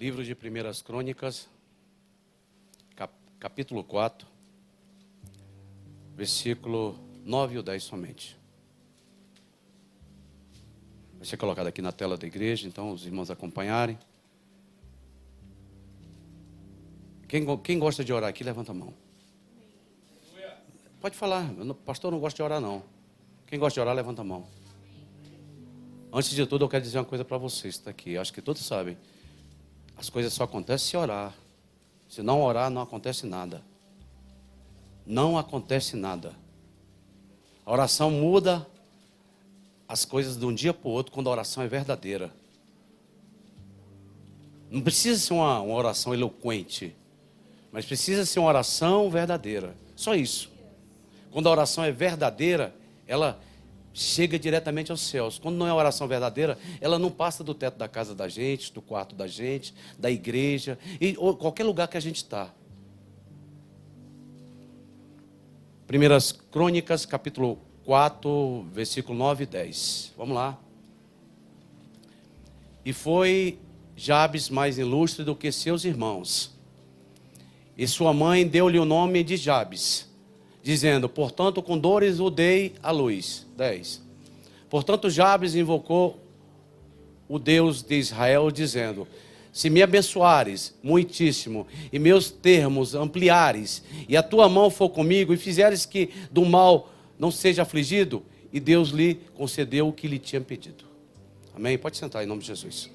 Livro de Primeiras Crônicas, capítulo 4, versículo 9 e o 10 somente. Vai ser colocado aqui na tela da igreja, então os irmãos acompanharem. Quem gosta de orar aqui, levanta a mão. Pode falar, pastor, não gosta de orar não. Quem gosta de orar, levanta a mão. Antes de tudo, eu quero dizer uma coisa para vocês, está aqui, acho que todos sabem. As coisas só acontecem se orar. Se não orar, não acontece nada. Não acontece nada. A oração muda as coisas de um dia para o outro quando a oração é verdadeira. Não precisa ser uma oração eloquente, mas precisa ser uma oração verdadeira. Só isso. Quando a oração é verdadeira, ela chega diretamente aos céus. Quando não é oração verdadeira, ela não passa do teto da casa da gente, do quarto da gente, da igreja, ou qualquer lugar que a gente está. Primeiras Crônicas, capítulo 4, versículo 9 e 10. Vamos lá. E foi Jabes mais ilustre do que seus irmãos. E sua mãe deu-lhe o nome de Jabes, dizendo, portanto, com dores o dei à luz. 10. Portanto, Jabes invocou o Deus de Israel, dizendo, se me abençoares muitíssimo, e meus termos ampliares, e a tua mão for comigo, e fizeres que do mal não seja afligido, e Deus lhe concedeu o que lhe tinha pedido. Amém? Pode sentar em nome de Jesus.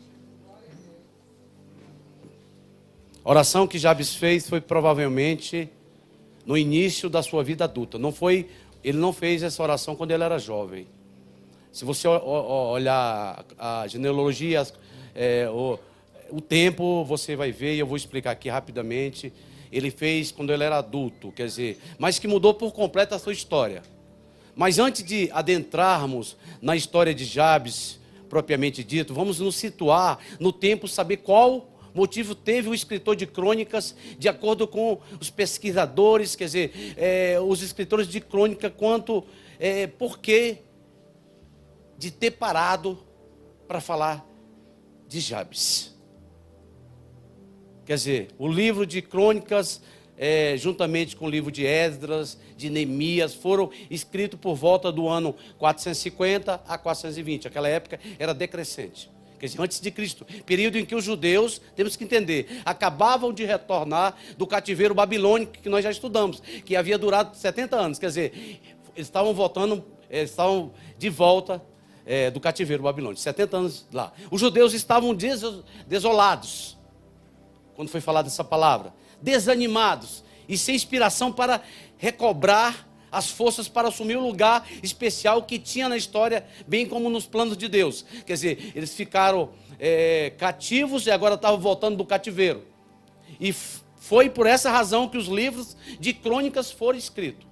A oração que Jabes fez foi provavelmente no início da sua vida adulta. Ele não fez essa oração quando ele era jovem. Se você olhar a genealogia, o tempo, você vai ver, e eu vou explicar aqui rapidamente. Ele fez quando ele era adulto, quer dizer, mas que mudou por completo a sua história. Mas antes de adentrarmos na história de Jabes, propriamente dito, vamos nos situar no tempo, saber qual motivo teve o escritor de crônicas, de acordo com os pesquisadores, quer dizer, os escritores de crônica, porquê de ter parado para falar de Jabes. Quer dizer, o livro de crônicas, juntamente com o livro de Esdras, de Neemias, foram escritos por volta do ano 450 a 420. Aquela época era decrescente. Quer dizer, antes de Cristo, período em que os judeus, temos que entender, acabavam de retornar do cativeiro babilônico, que nós já estudamos, que havia durado 70 anos. Quer dizer, eles estavam de volta do cativeiro babilônico, 70 anos lá. Os judeus estavam desolados, quando foi falada essa palavra, desanimados e sem inspiração para recobrar as forças para assumir o lugar especial que tinha na história, bem como nos planos de Deus. Quer dizer, eles ficaram cativos e agora estavam voltando do cativeiro. E foi por essa razão que os livros de crônicas foram escritos.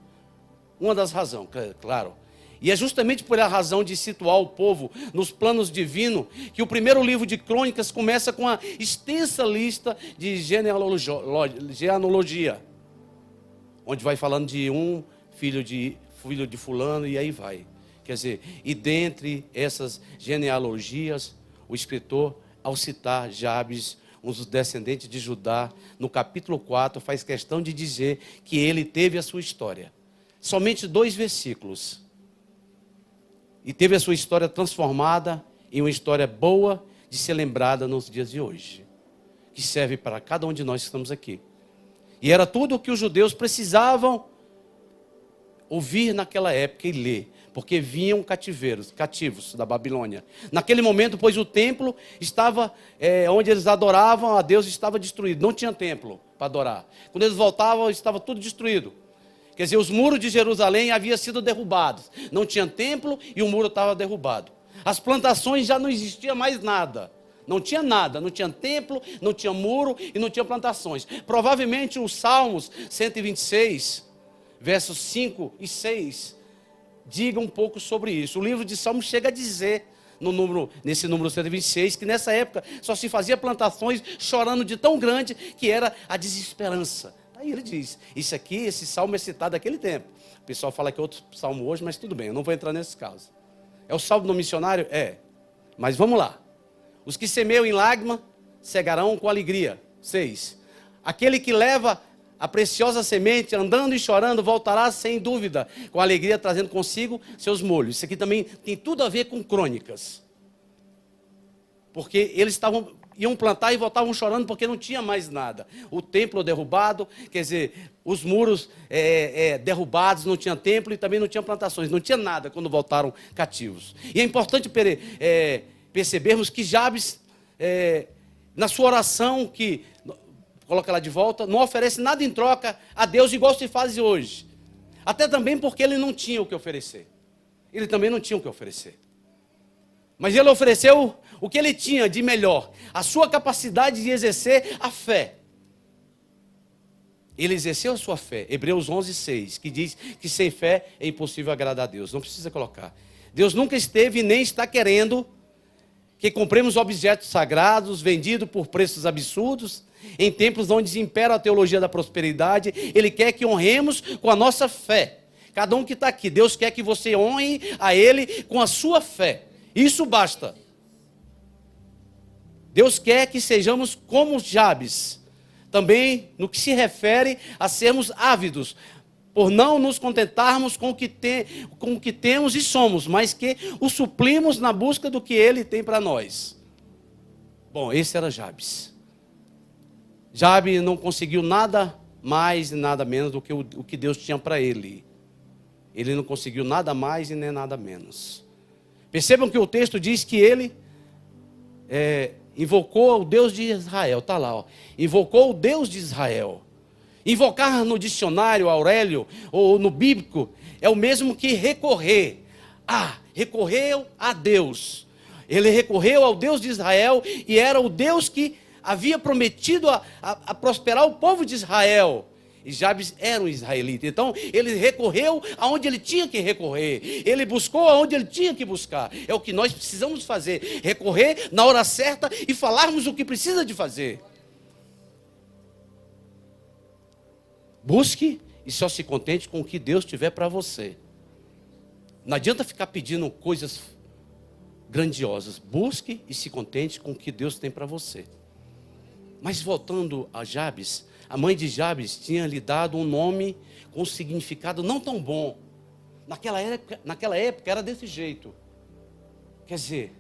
Uma das razões, claro. E é justamente por a razão de situar o povo nos planos divinos que o primeiro livro de crônicas começa com uma extensa lista de genealogia, onde vai falando de filho de fulano, e aí vai. Quer dizer, e dentre essas genealogias, o escritor, ao citar Jabes, um dos descendentes de Judá, no capítulo 4, faz questão de dizer que ele teve a sua história. Somente 2 versículos. E teve a sua história transformada em uma história boa de ser lembrada nos dias de hoje, que serve para cada um de nós que estamos aqui. E era tudo o que os judeus precisavam ouvir naquela época e ler, porque vinham cativos da Babilônia. Naquele momento, pois o templo estava, onde eles adoravam a Deus, estava destruído, não tinha templo para adorar. Quando eles voltavam, estava tudo destruído. Quer dizer, os muros de Jerusalém haviam sido derrubados, não tinha templo e o muro estava derrubado. As plantações já não existia mais nada. Não tinha nada, não tinha templo, não tinha muro e não tinha plantações. Provavelmente os Salmos 126, versos 5 e 6, diga um pouco sobre isso. O livro de Salmos chega a dizer, nesse número 126, que nessa época só se fazia plantações chorando de tão grande que era a desesperança. Aí ele diz, esse salmo é citado naquele tempo. O pessoal fala que é outro salmo hoje, mas tudo bem, eu não vou entrar nesse caso. É o salmo do missionário? É. Mas vamos lá. Os que semeiam em lágrima cegarão com alegria. 6. Aquele que leva a preciosa semente, andando e chorando, voltará sem dúvida, com alegria, trazendo consigo seus molhos. Isso aqui também tem tudo a ver com crônicas. Porque eles iam plantar e voltavam chorando porque não tinha mais nada. O templo derrubado, quer dizer, os muros derrubados, não tinha templo e também não tinha plantações, não tinha nada quando voltaram cativos. E é importante percebermos que Jabes, na sua oração, que coloca ela de volta, não oferece nada em troca a Deus igual se faz hoje. Até também porque ele não tinha o que oferecer. Ele também não tinha o que oferecer. Mas ele ofereceu o que ele tinha de melhor, a sua capacidade de exercer a fé. Ele exerceu a sua fé, Hebreus 11:6, que diz que sem fé é impossível agradar a Deus. Não precisa colocar. Deus nunca esteve e nem está querendo que compremos objetos sagrados, vendidos por preços absurdos, em templos onde impera a teologia da prosperidade. Ele quer que honremos com a nossa fé. Cada um que está aqui, Deus quer que você honre a Ele com a sua fé. Isso basta. Deus quer que sejamos como Jabes, também no que se refere a sermos ávidos, por não nos contentarmos com o que temos e somos, mas que o suplimos na busca do que Ele tem para nós. Bom, esse era Jabes. Jabes não conseguiu nada mais e nada menos do que o que Deus tinha para ele. Ele não conseguiu nada mais e nem nada menos. Percebam que o texto diz que ele invocou o Deus de Israel. Está lá, ó. Invocou o Deus de Israel. Invocar no dicionário Aurélio, ou no bíblico, é o mesmo que recorrer. Recorreu a Deus. Ele recorreu ao Deus de Israel e era o Deus que havia prometido a prosperar o povo de Israel. E Jabes era um israelita. Então, ele recorreu aonde ele tinha que recorrer. Ele buscou aonde ele tinha que buscar. É o que nós precisamos fazer. Recorrer na hora certa e falarmos o que precisa de fazer. Busque e só se contente com o que Deus tiver para você. Não adianta ficar pedindo coisas grandiosas. Busque e se contente com o que Deus tem para você. Mas voltando a Jabes, a mãe de Jabes tinha lhe dado um nome com um significado não tão bom. Naquela época era desse jeito. Quer dizer,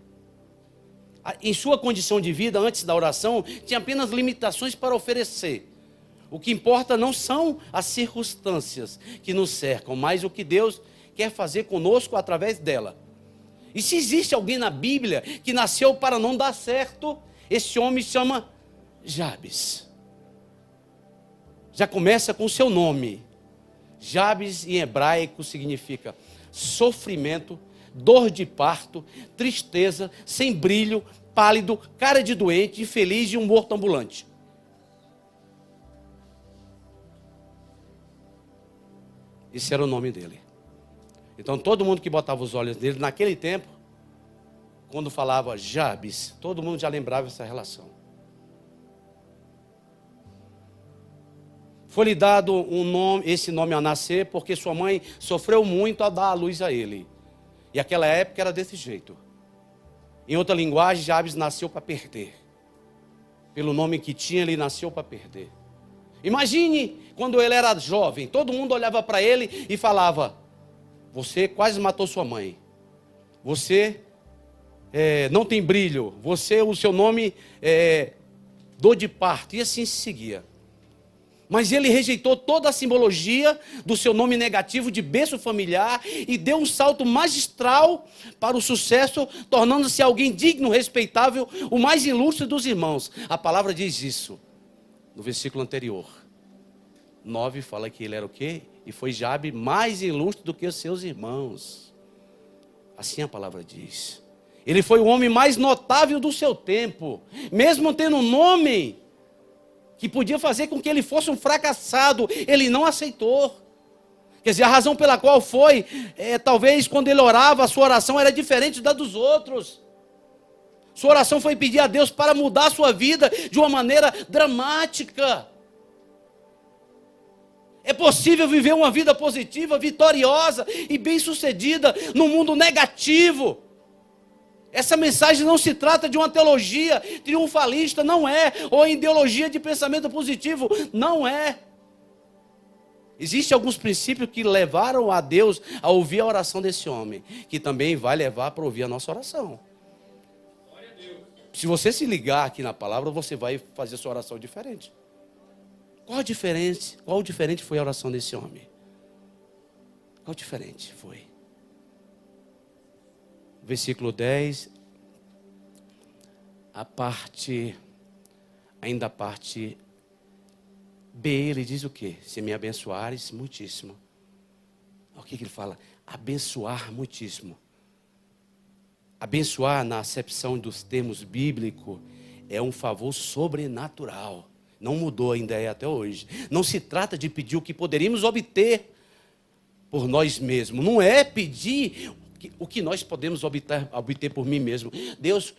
em sua condição de vida, antes da oração, tinha apenas limitações para oferecer. O que importa não são as circunstâncias que nos cercam, mas o que Deus quer fazer conosco através dela. E se existe alguém na Bíblia que nasceu para não dar certo, esse homem chama Jabes. Já começa com o seu nome. Jabes em hebraico significa sofrimento, dor de parto, tristeza, sem brilho, pálido, cara de doente, infeliz e um morto ambulante. Esse era o nome dele. Então todo mundo que botava os olhos nele, naquele tempo, quando falava Jabes, todo mundo já lembrava essa relação. Foi-lhe dado esse nome a nascer, porque sua mãe sofreu muito a dar a luz a ele. E aquela época era desse jeito. Em outra linguagem, Jabes nasceu para perder. Pelo nome que tinha, ele nasceu para perder. Imagine quando ele era jovem, todo mundo olhava para ele e falava: você quase matou sua mãe. Você não tem brilho. O seu nome é dor de parto. E assim se seguia. Mas ele rejeitou toda a simbologia do seu nome negativo de berço familiar e deu um salto magistral para o sucesso, tornando-se alguém digno, respeitável, o mais ilustre dos irmãos. A palavra diz isso no versículo anterior. 9 fala que ele era o quê? E foi Jabes mais ilustre do que os seus irmãos. Assim a palavra diz. Ele foi o homem mais notável do seu tempo, mesmo tendo um nome que podia fazer com que ele fosse um fracassado, ele não aceitou. Quer dizer, a razão pela qual foi, talvez quando ele orava, a sua oração era diferente da dos outros. Sua oração foi pedir a Deus para mudar a sua vida de uma maneira dramática. É possível viver uma vida positiva, vitoriosa e bem-sucedida num mundo negativo. Essa mensagem não se trata de uma teologia triunfalista, não é, ou ideologia de pensamento positivo, não é. Existem alguns princípios que levaram a Deus a ouvir a oração desse homem, que também vai levar para ouvir a nossa oração. Se você se ligar aqui na palavra, você vai fazer sua oração diferente. Qual diferente foi a oração desse homem? Qual diferente foi? Versículo 10, ainda a parte B, ele diz o quê? Se me abençoares, muitíssimo. O que ele fala? Abençoar muitíssimo. Abençoar, na acepção dos termos bíblicos, é um favor sobrenatural. Não mudou ainda até hoje. Não se trata de pedir o que poderíamos obter por nós mesmos. Não é pedir o que nós podemos obter por mim mesmo. Deus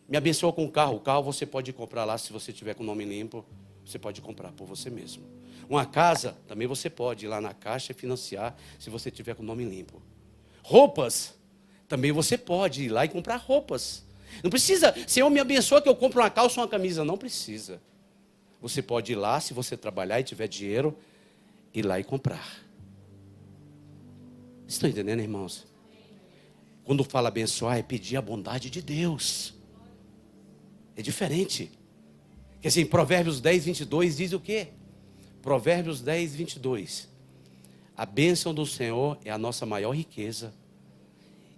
me abençoa com o carro. O carro você pode comprar lá, se você tiver com o nome limpo. Você pode comprar por você mesmo. Uma casa, também você pode ir lá na caixa e financiar, se você tiver com o nome limpo. Roupas, também você pode ir lá e comprar roupas. Não precisa, Senhor, me abençoa que eu compro uma calça ou uma camisa. Não precisa. Você pode ir lá, se você trabalhar e tiver dinheiro, ir lá e comprar. Vocês estão entendendo, irmãos? Quando fala abençoar, é pedir a bondade de Deus. É diferente. Quer dizer, em Provérbios 10, 22 diz o quê? Provérbios 10, 22. A bênção do Senhor é a nossa maior riqueza.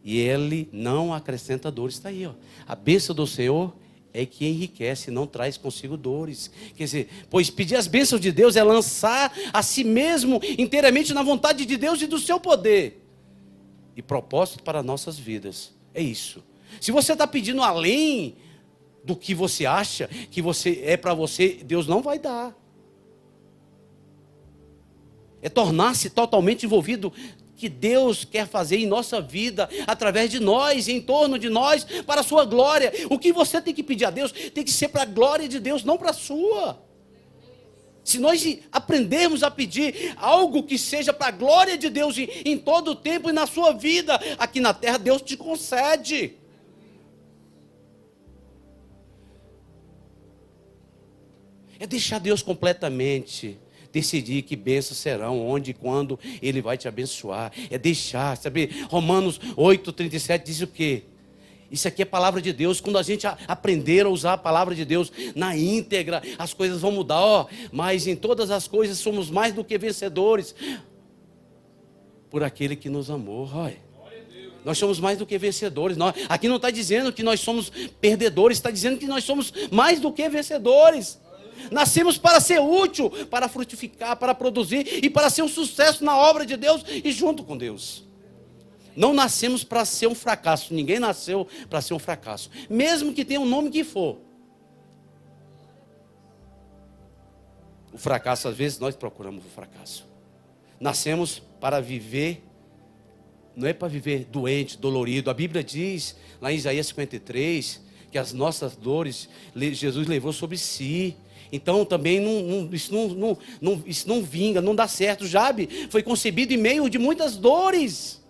E Ele não acrescenta dores. Está aí, ó. A bênção do Senhor é que enriquece, não traz consigo dores. Quer dizer, pois pedir as bênçãos de Deus é lançar a si mesmo inteiramente na vontade de Deus e do seu poder. E propósito para nossas vidas. É isso. Se você está pedindo além do que você acha que você é para você, Deus não vai dar. É tornar-se totalmente envolvido que Deus quer fazer em nossa vida, através de nós, em torno de nós, para a sua glória. O que você tem que pedir a Deus tem que ser para a glória de Deus, não para a sua. Se nós aprendermos a pedir algo que seja para a glória de Deus em todo o tempo e na sua vida, aqui na terra, Deus te concede. É deixar Deus completamente decidir que bênçãos serão, onde e quando Ele vai te abençoar. É deixar, sabe? Romanos 8:37 diz o quê? Isso aqui é palavra de Deus. Quando a gente aprender a usar a palavra de Deus na íntegra, as coisas vão mudar. Ó, mas em todas as coisas somos mais do que vencedores por aquele que nos amou. Olha, nós somos mais do que vencedores. Aqui não está dizendo que nós somos perdedores, está dizendo que nós somos mais do que vencedores. Nascemos para ser útil, para frutificar, para produzir e para ser um sucesso na obra de Deus e junto com Deus. Não nascemos para ser um fracasso. Ninguém nasceu para ser um fracasso, mesmo que tenha o nome que for. O fracasso, às vezes, nós procuramos o fracasso. Nascemos para viver, não é para viver doente, dolorido. A Bíblia diz, lá em Isaías 53, que as nossas dores, Jesus levou sobre si. Então também isso não vinga, não dá certo. Jabe foi concebido em meio de muitas dores.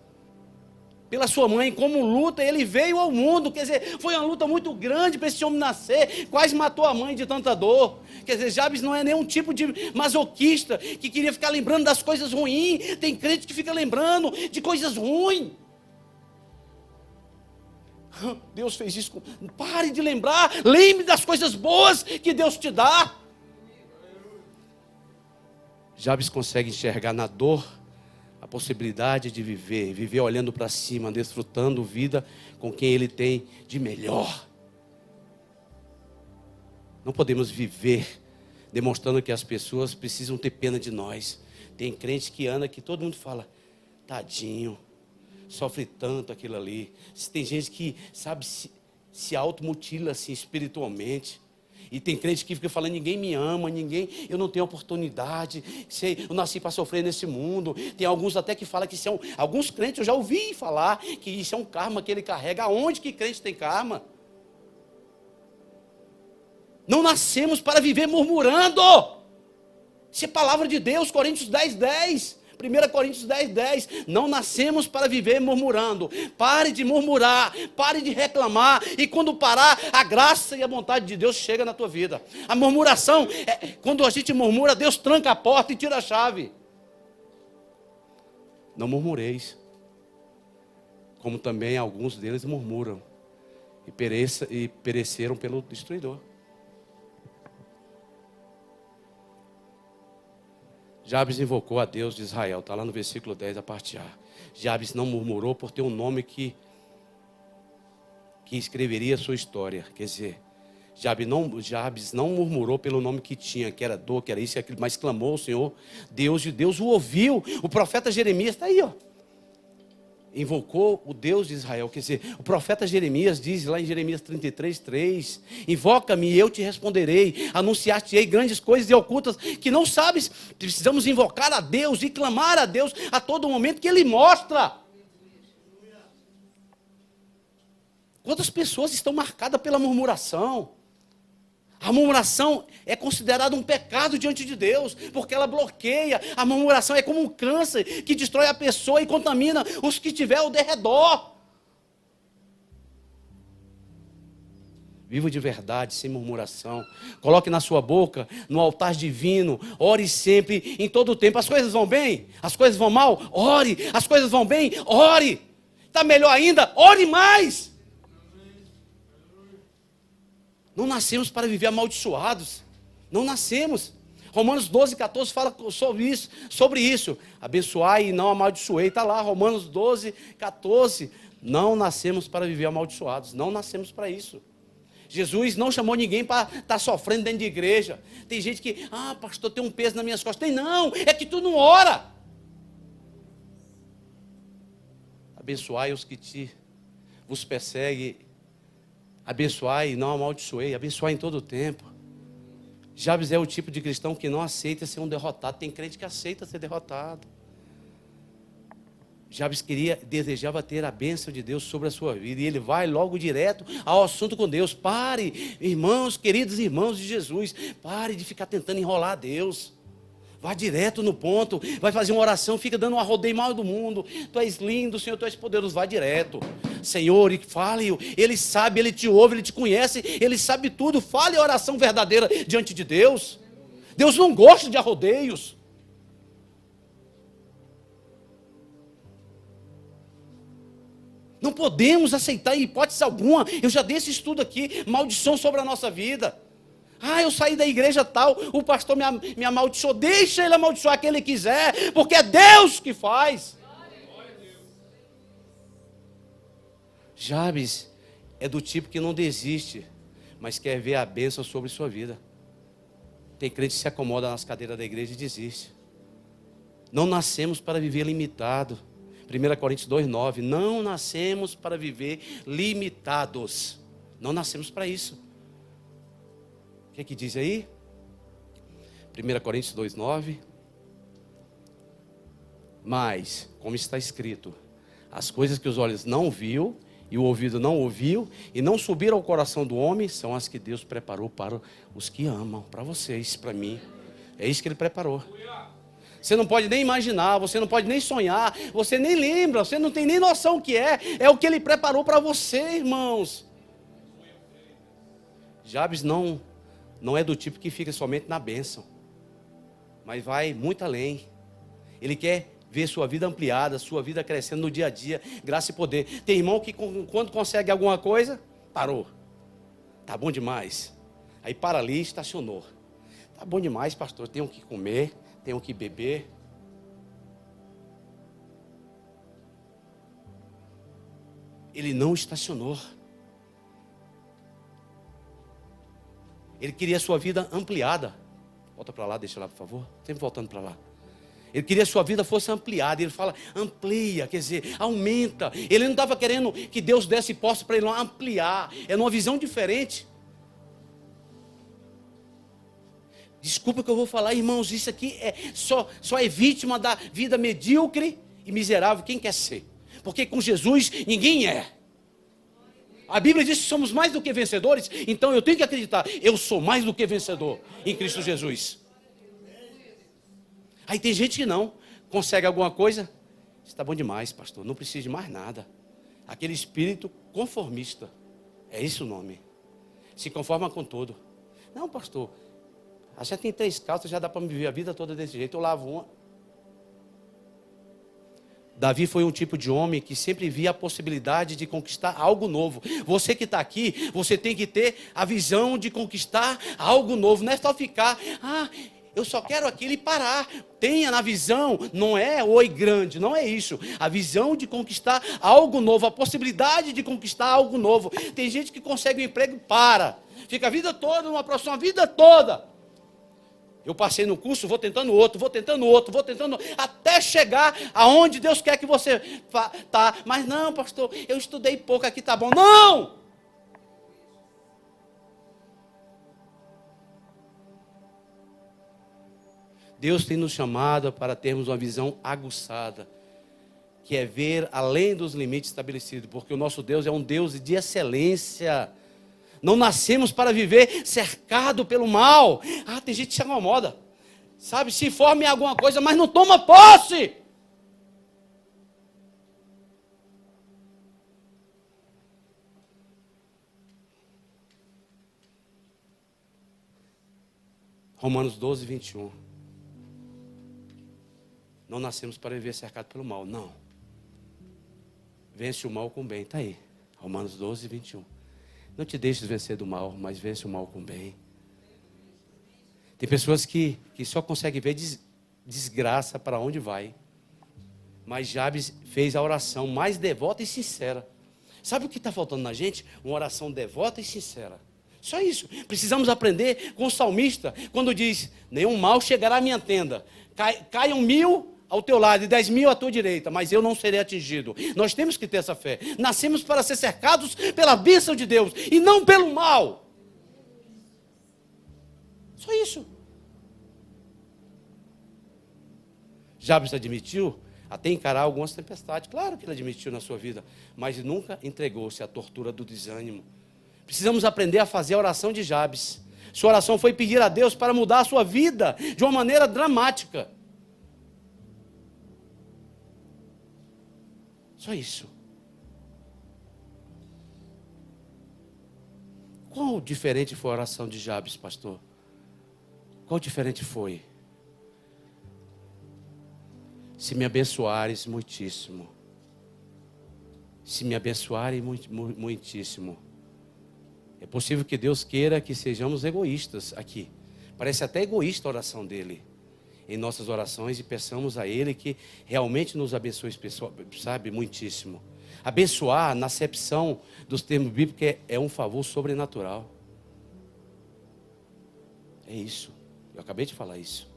Pela sua mãe, como luta, ele veio ao mundo. Quer dizer, foi uma luta muito grande para esse homem nascer. Quase matou a mãe de tanta dor. Quer dizer, Jabes não é nenhum tipo de masoquista que queria ficar lembrando das coisas ruins. Tem crente que fica lembrando de coisas ruins. Deus fez isso. Pare de lembrar. Lembre das coisas boas que Deus te dá. Jabes consegue enxergar na dor a possibilidade de viver olhando para cima, desfrutando vida com quem ele tem de melhor. Não podemos viver demonstrando que as pessoas precisam ter pena de nós. Tem crente que anda que todo mundo fala, tadinho, sofre tanto aquilo ali. Tem gente que, sabe, se automutila assim espiritualmente. E tem crente que fica falando, ninguém me ama, eu não tenho oportunidade, eu nasci para sofrer nesse mundo. Tem alguns até que falam que isso alguns crentes eu já ouvi falar que isso é um karma que ele carrega. Aonde que crente tem karma? Não nascemos para viver murmurando. Isso é palavra de Deus, Coríntios 10:10. 1 Coríntios 10:10. Não nascemos para viver murmurando. Pare de murmurar, pare de reclamar. E quando parar, a graça e a vontade de Deus chega na tua vida. A murmuração, quando a gente murmura, Deus tranca a porta e tira a chave. Não murmureis, como também alguns deles murmuram e pereceram pelo destruidor. Jabes invocou a Deus de Israel, está lá no versículo 10, a parte A. Jabes não murmurou por ter um nome que escreveria a sua história. Quer dizer, Jabes não murmurou pelo nome que tinha, que era dor, que era isso e aquilo, mas clamou ao Senhor, Deus o ouviu. O profeta Jeremias está aí, ó. Invocou o Deus de Israel. Quer dizer, o profeta Jeremias diz lá em Jeremias 33:3: invoca-me e eu te responderei, anunciar-te-ei grandes coisas e ocultas que não sabes. Precisamos invocar a Deus e clamar a Deus a todo momento que Ele mostra. Quantas pessoas estão marcadas pela murmuração? A murmuração é considerada um pecado diante de Deus, porque ela bloqueia. A murmuração é como um câncer que destrói a pessoa e contamina os que tiver ao redor. Viva de verdade, sem murmuração. Coloque na sua boca, no altar divino. Ore sempre, em todo o tempo. As coisas vão bem? As coisas vão mal? Ore. As coisas vão bem? Ore. Está melhor ainda? Ore mais. Não nascemos para viver amaldiçoados. Não nascemos. Romanos 12:14 fala sobre isso. Abençoai e não amaldiçoei. Está lá, Romanos 12:14. Não nascemos para viver amaldiçoados. Não nascemos para isso. Jesus não chamou ninguém para estar sofrendo dentro de igreja. Tem gente que, pastor, tem um peso nas minhas costas. Tem não, é que tu não ora. Abençoai os que vos perseguem. Abençoai e não amaldiçoei. Abençoai em todo o tempo. Jabes é o tipo de cristão que não aceita ser um derrotado. Tem crente que aceita ser derrotado. Jabes desejava ter a bênção de Deus sobre a sua vida. E ele vai logo direto ao assunto com Deus. Pare, irmãos, queridos irmãos de Jesus. Pare de ficar tentando enrolar a Deus. Vá direto no ponto. Vai fazer uma oração, fica dando uma rodeio mal do mundo. Tu és lindo, Senhor, tu és poderoso. Vá direto. Senhor, e fale. Ele sabe, Ele te ouve, Ele te conhece. Ele sabe tudo. Fale a oração verdadeira diante de Deus. Deus não gosta de arrodeios. Não podemos aceitar em hipótese alguma. Eu já dei esse estudo aqui. Maldição sobre a nossa vida. Eu saí da igreja tal, o pastor me amaldiçoou. Deixa ele amaldiçoar quem ele quiser, porque é Deus que faz. Jabes é do tipo que não desiste, mas quer ver a bênção sobre sua vida. Tem crente que se acomoda nas cadeiras da igreja e desiste. Não nascemos para viver limitado. 1 Coríntios 2:9. Não nascemos para viver limitados. Não nascemos para isso. O que diz aí? 1 Coríntios 2:9. Mas, como está escrito, as coisas que os olhos não viu e o ouvido não ouviu e não subiram ao coração do homem, são as que Deus preparou para os que amam, para vocês, para mim. É isso que Ele preparou. Você não pode nem imaginar, você não pode nem sonhar, você nem lembra, você não tem nem noção o que é o que Ele preparou para você, irmãos. Jabes não é do tipo que fica somente na bênção, mas vai muito além. Ele quer ver sua vida ampliada, sua vida crescendo no dia a dia, graça e poder. Tem irmão que quando consegue alguma coisa, parou. Tá bom demais. Aí para ali e estacionou. Tá bom demais, pastor, tenho que comer, tenho que beber. Ele não estacionou. Ele queria a sua vida ampliada. Volta para lá, deixa lá, por favor. Sempre voltando para lá. Ele queria que a sua vida fosse ampliada. Ele fala, amplia, quer dizer, aumenta. Ele não estava querendo que Deus desse posse para ele não ampliar. É numa visão diferente. Desculpa o que eu vou falar, irmãos. Isso aqui só é vítima da vida medíocre e miserável. Quem quer ser? Porque com Jesus ninguém é. A Bíblia diz que somos mais do que vencedores, então eu tenho que acreditar, eu sou mais do que vencedor em Cristo Jesus. Aí tem gente que não, consegue alguma coisa, está bom demais, pastor, não precisa de mais nada. Aquele espírito conformista, é esse o nome. Se conforma com tudo. Não, pastor, já tem 3 calças, já dá para me viver a vida toda desse jeito, eu lavo uma. Davi foi um tipo de homem que sempre via a possibilidade de conquistar algo novo. Você que está aqui, você tem que ter a visão de conquistar algo novo. Não é só ficar, eu só quero aquilo e parar. Tenha na visão, não é oi grande, não é isso. A visão de conquistar algo novo, a possibilidade de conquistar algo novo. Tem gente que consegue um emprego e para. Fica a vida toda, numa profissão, a vida toda. Eu passei no curso, vou tentando outro, até chegar aonde Deus quer que você tá. Mas não, pastor, eu estudei pouco aqui, tá bom. Não! Deus tem nos chamado para termos uma visão aguçada, que é ver além dos limites estabelecidos, porque o nosso Deus é um Deus de excelência. Não nascemos para viver cercado pelo mal. Tem gente que se incomoda. Sabe, se forma em alguma coisa, mas não toma posse. Romanos 12, 21. Não nascemos para viver cercado pelo mal, não. Vence o mal com o bem, está aí. Romanos 12, 21. Não te deixes vencer do mal, mas vence o mal com o bem. Tem pessoas que só conseguem ver desgraça para onde vai. Mas Jabes fez a oração mais devota e sincera. Sabe o que está faltando na gente? Uma oração devota e sincera. Só isso. Precisamos aprender com o salmista, quando diz, nenhum mal chegará à minha tenda. Caiam 1000 ao teu lado e 10.000 à tua direita, mas eu não serei atingido. Nós temos que ter essa fé. Nascemos para ser cercados pela bênção de Deus e não pelo mal. Só isso. Jabes admitiu até encarar algumas tempestades. Claro que ele admitiu na sua vida, mas nunca entregou-se à tortura do desânimo. Precisamos aprender a fazer a oração de Jabes. Sua oração foi pedir a Deus para mudar a sua vida de uma maneira dramática. Só isso. Qual diferente foi a oração de Jabes, pastor? Qual diferente foi? Se me abençoares muitíssimo. Se me abençoarem muitíssimo. É possível que Deus queira que sejamos egoístas aqui. Parece até egoísta a oração dele. Em nossas orações e peçamos a Ele que realmente nos abençoe, sabe, muitíssimo. Abençoar, na acepção dos termos bíblicos, é um favor sobrenatural. É isso. Eu acabei de falar isso.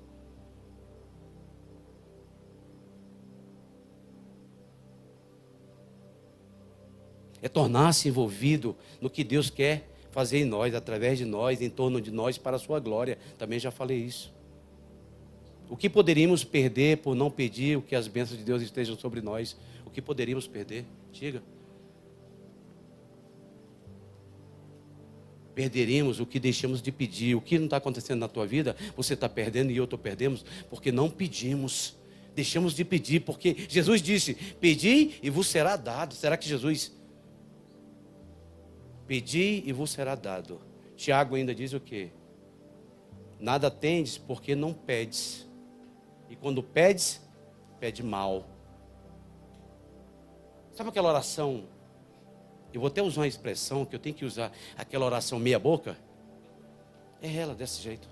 É tornar-se envolvido no que Deus quer fazer em nós, através de nós, em torno de nós, para a sua glória. Também já falei isso. O que poderíamos perder por não pedir o que as bênçãos de Deus estejam sobre nós? O que poderíamos perder? Diga. Perderíamos o que deixamos de pedir. O que não está acontecendo na tua vida, você está perdendo e eu estou perdendo, porque não pedimos. Deixamos de pedir, porque Jesus disse, pedi e vos será dado. Será que Jesus... Pedi e vos será dado. Tiago ainda diz o quê? Nada tendes porque não pedes. E quando pedes, pede mal. Sabe aquela oração? Eu vou até usar uma expressão que eu tenho que usar. Aquela oração meia boca. É ela, desse jeito.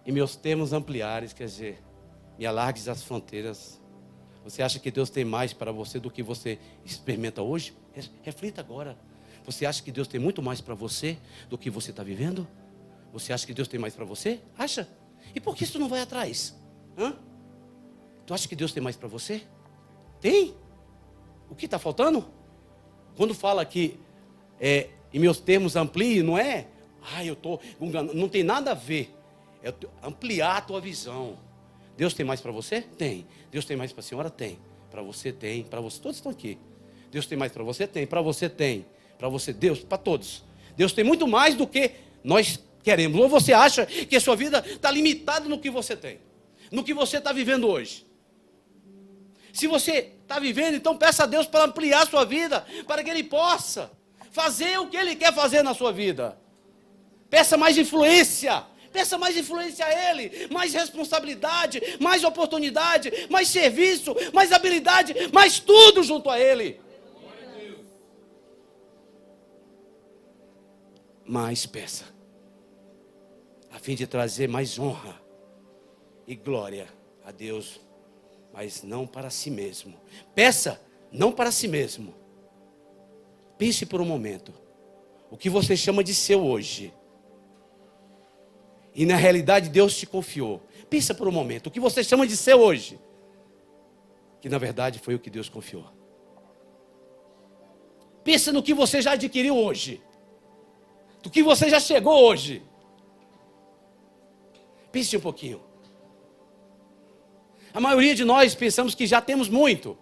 E meus termos ampliares, quer dizer, me alargues as fronteiras. Você acha que Deus tem mais para você do que você experimenta hoje? Reflita agora. Você acha que Deus tem muito mais para você do que você está vivendo? Você acha que Deus tem mais para você? Acha? E por que isso não vai atrás? Tu acha que Deus tem mais para você? Tem? O que está faltando? Quando fala que em meus termos amplie, não é? Eu estou enganando. Não tem nada a ver. É ampliar a tua visão. Deus tem mais para você? Tem. Deus tem mais para a senhora? Tem. Para você tem. Para você, todos estão aqui. Deus tem mais para você? Tem. Para você tem. Para você, Deus, para todos. Deus tem muito mais do que nós queremos. Ou você acha que a sua vida está limitada no que você tem, no que você está vivendo hoje? Se você está vivendo, então peça a Deus para ampliar a sua vida, para que Ele possa fazer o que Ele quer fazer na sua vida. Peça mais influência a Ele, mais responsabilidade, mais oportunidade, mais serviço, mais habilidade, mais tudo junto a Ele. Mais peça, a fim de trazer mais honra e glória a Deus, mas não para si mesmo. Peça, não para si mesmo. Pense por um momento, o que você chama de seu hoje, e na realidade Deus te confiou. Pensa por um momento, o que você chama de seu hoje, que na verdade foi o que Deus confiou. Pensa no que você já adquiriu hoje, do que você já chegou hoje. Pense um pouquinho. A maioria de nós pensamos que já temos muito.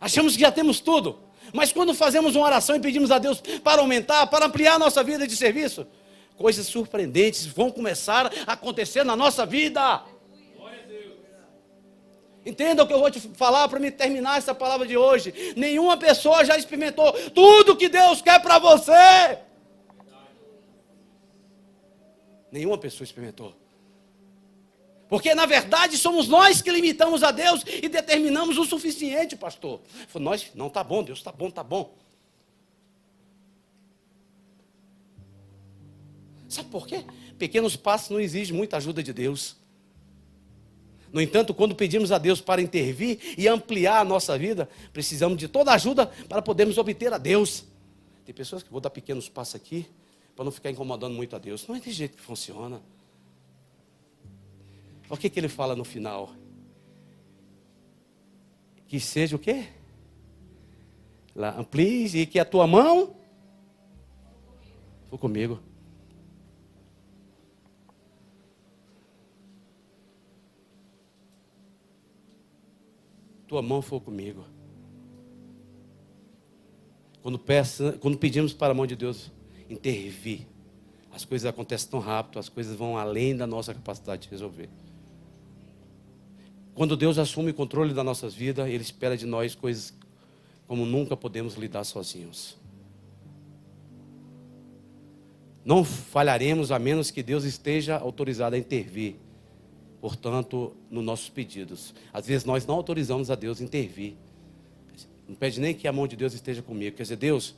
Achamos que já temos tudo. Mas quando fazemos uma oração e pedimos a Deus para aumentar, para ampliar a nossa vida de serviço, coisas surpreendentes vão começar a acontecer na nossa vida. Entenda o que eu vou te falar para me terminar essa palavra de hoje. Nenhuma pessoa já experimentou tudo que Deus quer para você. Nenhuma pessoa experimentou. Porque na verdade somos nós que limitamos a Deus e determinamos o suficiente, pastor. Nós, não, tá bom, Deus, tá bom, tá bom. Sabe por quê? Pequenos passos não exigem muita ajuda de Deus. No entanto, quando pedimos a Deus para intervir e ampliar a nossa vida, precisamos de toda a ajuda para podermos obter a Deus. Tem pessoas que vou dar pequenos passos aqui, para não ficar incomodando muito a Deus. Não é desse jeito que funciona. O que ele fala no final? Que seja o quê? Lá, amplie e que a tua mão for comigo. Tua mão for comigo. Quando pedimos para a mão de Deus intervir, as coisas acontecem tão rápido, as coisas vão além da nossa capacidade de resolver. Quando Deus assume o controle das nossas vidas, Ele espera de nós coisas como nunca podemos lidar sozinhos. Não falharemos a menos que Deus esteja autorizado a intervir, portanto, nos nossos pedidos. Às vezes nós não autorizamos a Deus a intervir. Não pede nem que a mão de Deus esteja comigo. Quer dizer, Deus,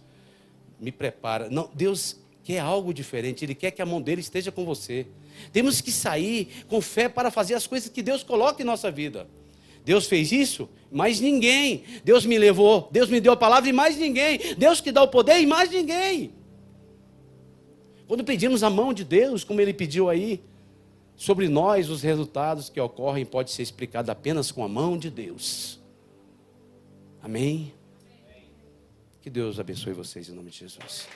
me prepara. Não, Deus quer algo diferente. Ele quer que a mão dele esteja com você. Temos que sair com fé para fazer as coisas que Deus coloca em nossa vida. Deus fez isso, mais ninguém. Deus me levou, Deus me deu a palavra e mais ninguém. Deus que dá o poder e mais ninguém. Quando pedimos a mão de Deus, como Ele pediu aí, sobre nós os resultados que ocorrem pode ser explicado apenas com a mão de Deus. Amém? Que Deus abençoe vocês em nome de Jesus.